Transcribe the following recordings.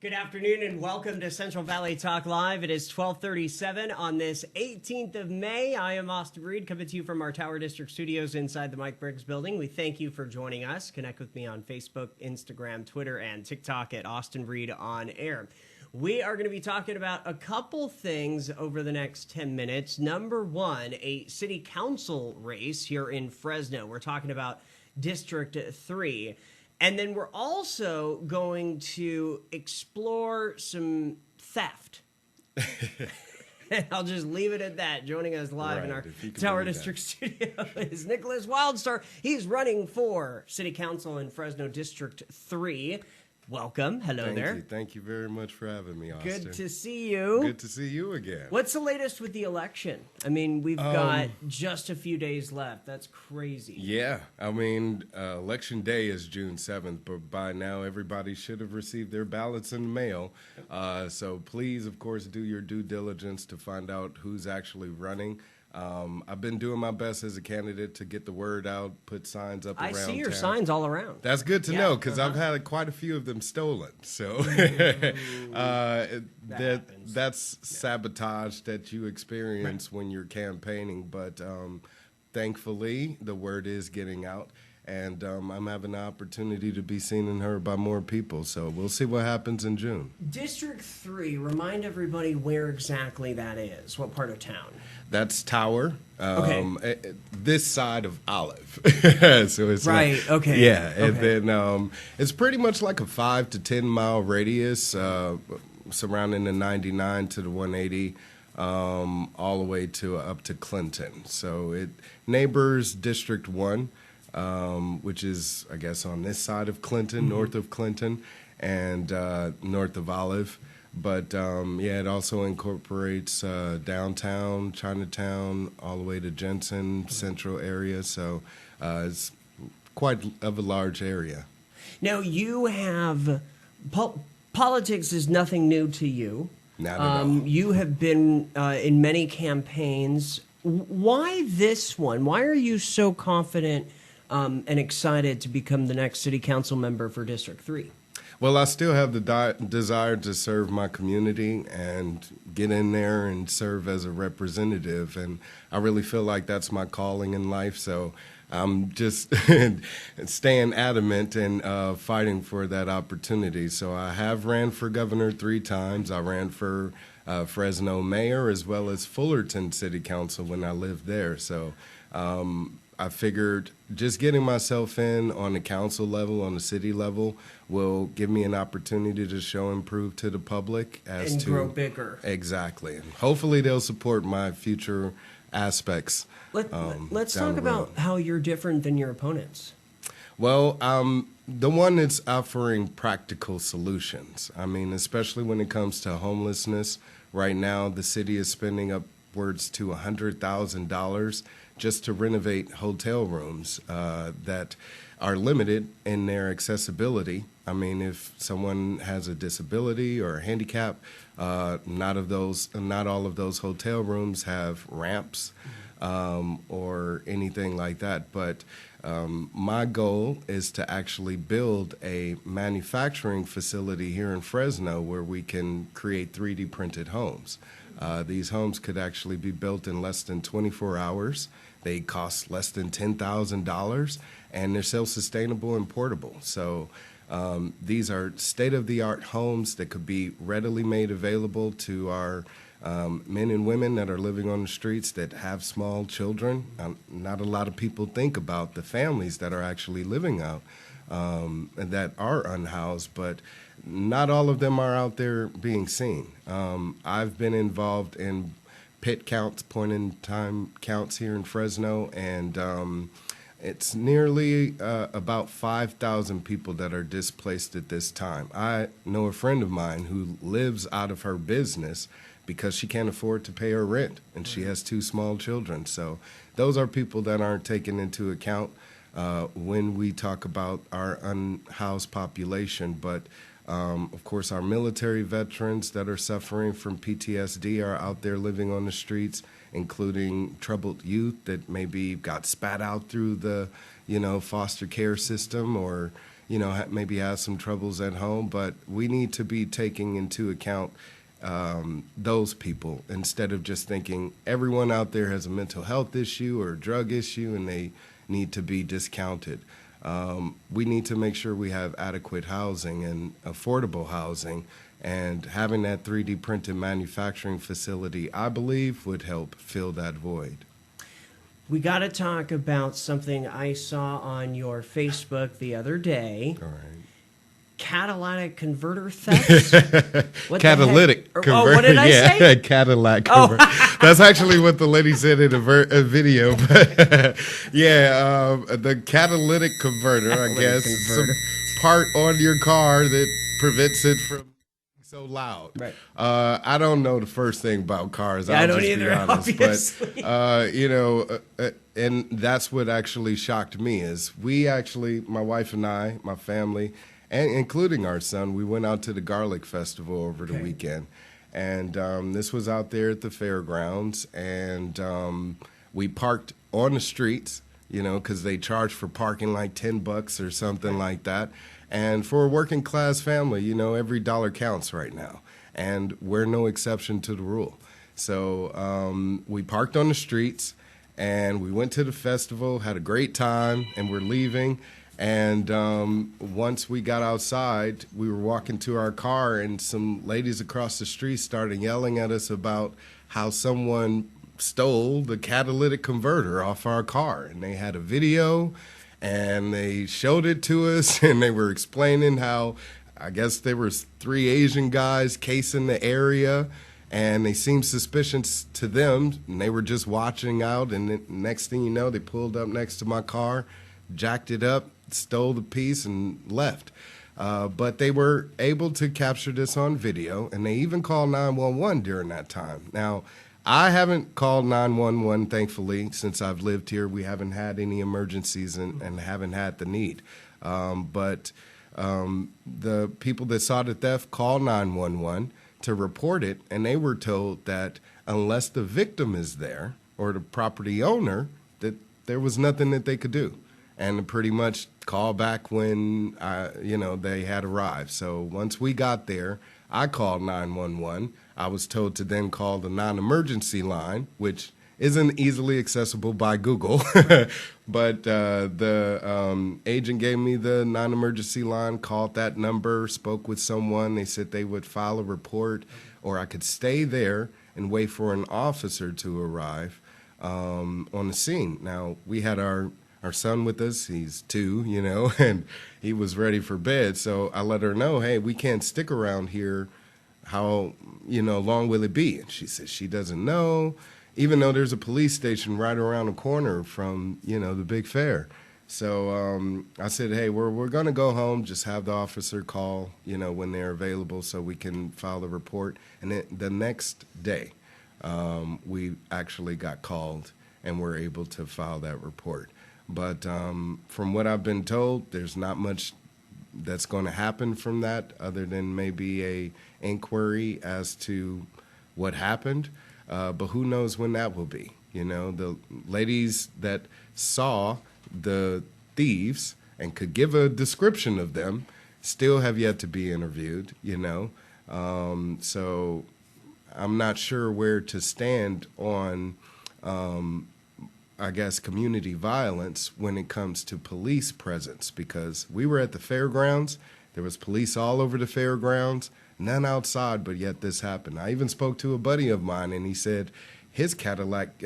Good afternoon and welcome to Central Valley Talk Live. It is 12:37 on this 18th of May. I am Austin Reed, coming to you from our Tower District studios inside the Mike Briggs building. We thank you for joining us. Connect with me on Facebook, Instagram, Twitter, and TikTok at Austin Reed On Air. We are going to be talking about a couple things over the next 10 minutes. Number one, a city council race here in Fresno. We're talking about District 3. And then we're also going to explore some theft. I'll just leave it at that. Joining us live in our Tower District studio is Nickolas Wildstar. He's running for City Council in Fresno District 3. Welcome. Hello there. Thank you very much for having me, Austin. Good to see you. Good to see you again. What's the latest with the election? I mean, we've got just a few days left. That's crazy. Yeah. I mean, Election Day is June 7th, but by now everybody should have received their ballots in the mail. So please, of course, do your due diligence to find out who's actually running. I've been doing my best as a candidate to get the word out, put signs up around town. I see your signs all around. That's good to know, because I've had quite a few of them stolen. So that's sabotage that you experience when you're campaigning. But thankfully, the word is getting out. And I'm having the opportunity to be seen and heard by more people. So we'll see what happens in June. District 3, remind everybody where exactly that is. What part of town? That's Tower. This side of Olive. So it's right. Okay. Yeah. And then it's pretty much like a 5 to 10 mile radius surrounding the 99 to the 180. All the way to up to Clinton. So it neighbors District 1. Which is, I guess, on this side of Clinton, north of Clinton, and north of Olive. But, it also incorporates downtown, Chinatown, all the way to Jensen, central area. So it's quite of a large area. Now, you have politics is nothing new to you. Not at all. You have been in many campaigns. Why this one? Why are you so confident and excited to become the next city council member for District 3? Well, I still have the desire to serve my community and get in there and serve as a representative. And I really feel like that's my calling in life. So I'm just staying adamant and fighting for that opportunity. So I have ran for governor 3 times. I ran for Fresno mayor as well as Fullerton City Council when I lived there. So I figured just getting myself in on the council level, on the city level, will give me an opportunity to show and prove to the public and grow bigger. Exactly. And hopefully they'll support my future aspects. Let's talk about how you're different than your opponents. Well, the one that's offering practical solutions. I mean, especially when it comes to homelessness. Right now, the city is spending upwards to $100,000 just to renovate hotel rooms that are limited in their accessibility. I mean, if someone has a disability or a handicap, not all of those hotel rooms have ramps or anything like that. But my goal is to actually build a manufacturing facility here in Fresno where we can create 3D printed homes. These homes could actually be built in less than 24 hours. They cost less than $10,000, and they're self-sustainable and portable. So these are state-of-the-art homes that could be readily made available to our men and women that are living on the streets that have small children. Not a lot of people think about the families that are actually living out and that are unhoused, but not all of them are out there being seen. I've been involved in pit counts, point-in-time counts here in Fresno, and it's nearly about 5,000 people that are displaced at this time. I know a friend of mine who lives out of her business because she can't afford to pay her rent, and she has 2 small children. So those are people that aren't taken into account when we talk about our unhoused population. But of course, our military veterans that are suffering from PTSD are out there living on the streets, including troubled youth that maybe got spat out through the, foster care system or, maybe has some troubles at home, but we need to be taking into account those people instead of just thinking everyone out there has a mental health issue or a drug issue and they need to be discounted. We need to make sure we have adequate housing and affordable housing, and having that 3D printed manufacturing facility, I believe, would help fill that void. We got to talk about something I saw on your Facebook the other day. All right. Catalytic converter theft? What Catalytic converter. Oh, what did I say? Cadillac converter. Oh. That's actually what the lady said in a video. But yeah, the catalytic converter, I guess, some part on your car that prevents it from so loud. Right. I don't know the first thing about cars. Yeah, I'll I don't just either, be honest. obviously. But and that's what actually shocked me is my wife and I, my family, and including our son, we went out to the Garlic Festival over the weekend. And this was out there at the fairgrounds. And we parked on the streets, because they charge for parking like $10 or something like that. And for a working class family, every dollar counts right now. And we're no exception to the rule. So we parked on the streets and we went to the festival, had a great time, and we're leaving. And once we got outside, we were walking to our car, and some ladies across the street started yelling at us about how someone stole the catalytic converter off our car. And they had a video, and they showed it to us, and they were explaining how, I guess there was 3 Asian guys casing the area, and they seemed suspicious to them, and they were just watching out, and the next thing you know, they pulled up next to my car, jacked it up, stole the piece, and left. But they were able to capture this on video, and they even called 911 during that time. Now, I haven't called 911, thankfully, since I've lived here. We haven't had any emergencies and haven't had the need. But the people that saw the theft called 911 to report it, and they were told that unless the victim is there or the property owner, that there was nothing that they could do. And pretty much call back when they had arrived. So once we got there, I called 911. I was told to then call the non-emergency line, which isn't easily accessible by Google. But the agent gave me the non-emergency line, called that number, spoke with someone. They said they would file a report, or I could stay there and wait for an officer to arrive on the scene. Now, we had our son with us. He's 2, and he was ready for bed. So I let her know, hey, we can't stick around here. How, long will it be? And she said she doesn't know, even though there's a police station right around the corner from, the big fair. So I said, hey, we're going to go home, just have the officer call, when they're available so we can file the report. And then the next day, we actually got called and were able to file that report. But from what I've been told, there's not much that's going to happen from that other than maybe a inquiry as to what happened. But who knows when that will be. The ladies that saw the thieves and could give a description of them still have yet to be interviewed, So I'm not sure where to stand on I guess, community violence when it comes to police presence, because we were at the fairgrounds. There was police all over the fairgrounds, none outside, but yet this happened. I even spoke to a buddy of mine, and he said his catalytic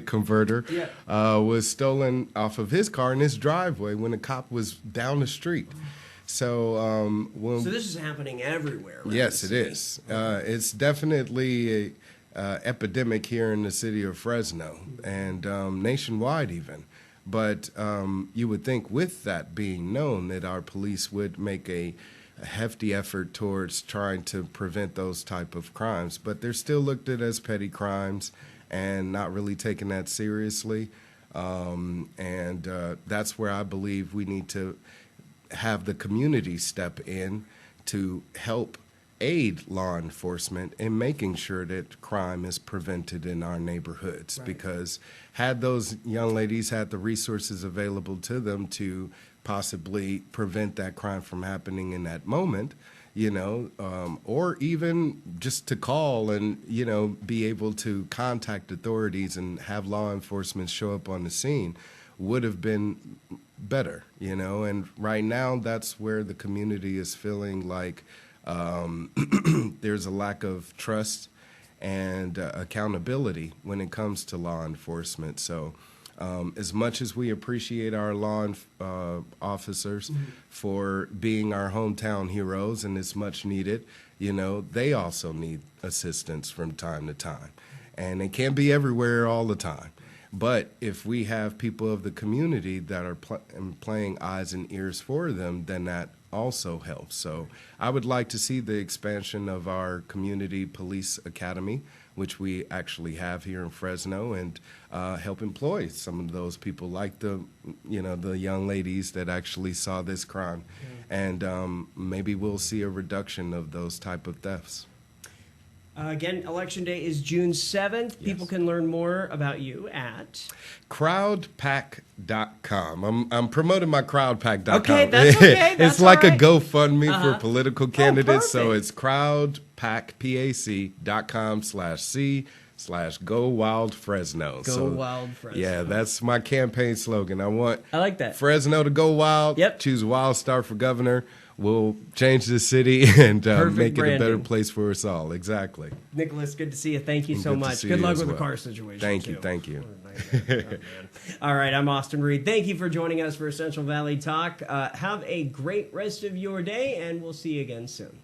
converter was stolen off of his car in his driveway when a cop was down the street. So, so this is happening everywhere, right? Yes, it is. It's definitely a epidemic here in the city of Fresno and nationwide even. But you would think with that being known that our police would make a hefty effort towards trying to prevent those type of crimes. But they're still looked at as petty crimes and not really taken that seriously. And that's where I believe we need to have the community step in to help aid law enforcement in making sure that crime is prevented in our neighborhoods. Right. Because had those young ladies had the resources available to them to possibly prevent that crime from happening in that moment, or even just to call and, be able to contact authorities and have law enforcement show up on the scene would have been better, and right now that's where the community is feeling like there's a lack of trust and accountability when it comes to law enforcement. So as much as we appreciate our law officers for being our hometown heroes, and it's much needed, they also need assistance from time to time. And it can't be everywhere all the time. But if we have people of the community that are playing eyes and ears for them, then that also helps. So I would like to see the expansion of our community police academy, which we actually have here in Fresno, and help employ some of those people, like the young ladies that actually saw this crime, and maybe we'll see a reduction of those type of thefts. Again, Election Day is June 7th. Yes. People can learn more about you at crowdpack.com. I'm promoting my crowdpack.com. Okay, that's okay. That's it's like all right. a GoFundMe for political candidates. So perfect. it's crowdpack.com/C/Go Wild Fresno. Go Wild Fresno. Yeah, that's my campaign slogan. I like that. Fresno to go wild. Yep. Choose Wildstar for governor. We'll change the city and make it a better branding. place for us all. Exactly. Nickolas, good to see you. Thank you so Good to much. see Good you luck as with the well. car situation. Thank too. you. Thank you. All right, I'm Austin Reed. Thank you for joining us for Central Valley Talk. Have a great rest of your day, and we'll see you again soon.